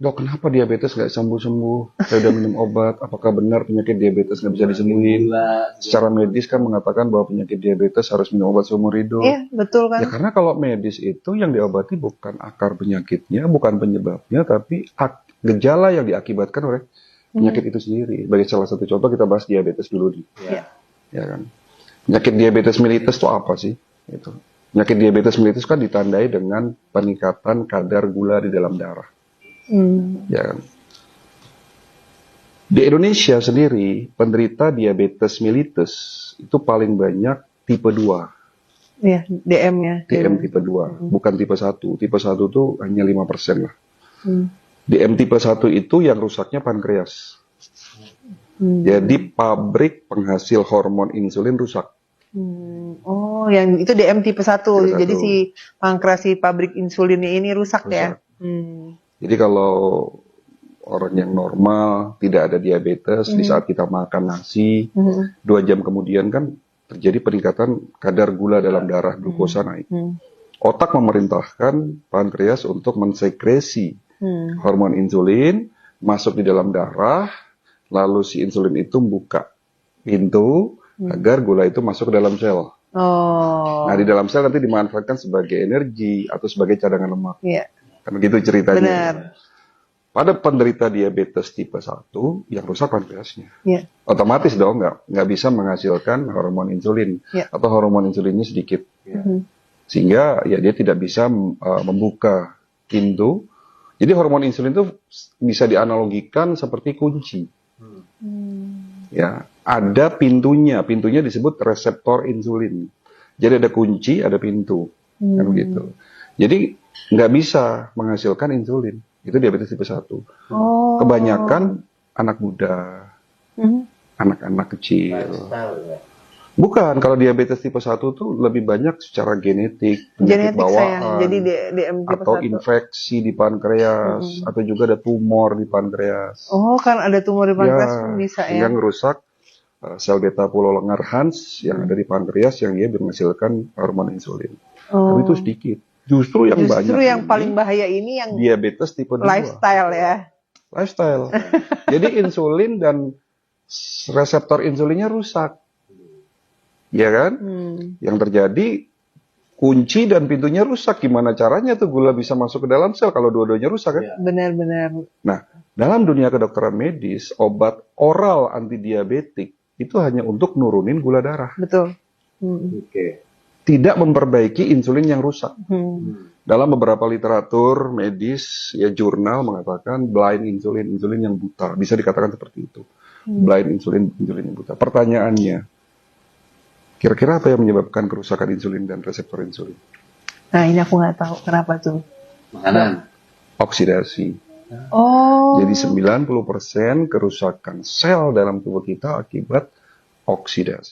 Dok, kenapa diabetes nggak sembuh-sembuh? Saya udah minum obat, apakah benar penyakit diabetes nggak bisa disembuhin? Secara medis kan mengatakan bahwa penyakit diabetes harus minum obat seumur hidup. Iya, betul kan? Ya karena kalau medis itu yang diobati bukan akar penyakitnya, bukan penyebabnya, tapi gejala yang diakibatkan oleh penyakit itu sendiri. Sebagai salah satu contoh kita bahas diabetes dulu nih. Ya kan? Penyakit diabetes mellitus itu apa sih? Itu. Penyakit diabetes mellitus kan ditandai dengan peningkatan kadar gula di dalam darah. Ya kan? Di Indonesia sendiri, penderita diabetes mellitus itu paling banyak tipe 2. Iya, DM-nya. DM tipe 2, bukan tipe 1. Tipe 1 itu hanya 5% lah. DM tipe 1 itu yang rusaknya pankreas. Jadi pabrik penghasil hormon insulin rusak. Oh, yang itu DM tipe 1. Tipe 1. Jadi si pankreas si pabrik insulinnya ini rusak. Ya. Jadi kalau orang yang normal tidak ada diabetes, di saat kita makan nasi, 2 jam kemudian kan terjadi peningkatan kadar gula dalam darah, glukosa naik. Otak memerintahkan pankreas untuk mensekresi hormon insulin, masuk di dalam darah, lalu si insulin itu buka pintu agar gula itu masuk ke dalam sel. Nah, di dalam sel nanti dimanfaatkan sebagai energi atau sebagai cadangan lemak. Kan begitu ceritanya. Benar. Pada penderita diabetes tipe 1 yang rusak pankreasnya, otomatis dong nggak bisa menghasilkan hormon insulin atau hormon insulinnya sedikit, sehingga ya dia tidak bisa membuka pintu. Jadi hormon insulin itu bisa dianalogikan seperti kunci. Ya, ada pintunya disebut reseptor insulin. Jadi ada kunci, ada pintu, kan begitu. Jadi nggak bisa menghasilkan insulin. Itu diabetes tipe 1. Kebanyakan anak muda, anak-anak kecil. Bukan, kalau diabetes tipe 1 tuh lebih banyak secara genetik, penyakit bawaan, jadi DM tipe atau 1. infeksi di pankreas, atau juga ada tumor di pankreas. Oh, kan ada tumor di pankreas pun bisa ya. Yang merusak sel beta Langerhans yang ada di pankreas yang dia menghasilkan hormon insulin. Tapi itu sedikit. Justru yang paling bahaya ini yang diabetes tipe 2. Lifestyle ya. Lifestyle. Jadi insulin dan reseptor insulinnya rusak. Ya kan? Yang terjadi kunci dan pintunya rusak. Gimana caranya tuh gula bisa masuk ke dalam sel kalau dua-duanya rusak kan? Benar-benar. Nah, dalam dunia kedokteran medis, obat oral antidiabetik itu hanya untuk nurunin gula darah. Betul. Tidak memperbaiki insulin yang rusak. Dalam beberapa literatur medis, ya jurnal mengatakan blind insulin yang buta. Bisa dikatakan seperti itu. Blind insulin yang buta. Pertanyaannya, kira-kira apa yang menyebabkan kerusakan insulin dan reseptor insulin? Nah, ini aku nggak tahu. Kenapa tuh? Makanan. Oksidasi. Jadi 90% kerusakan sel dalam tubuh kita akibat oksidasi.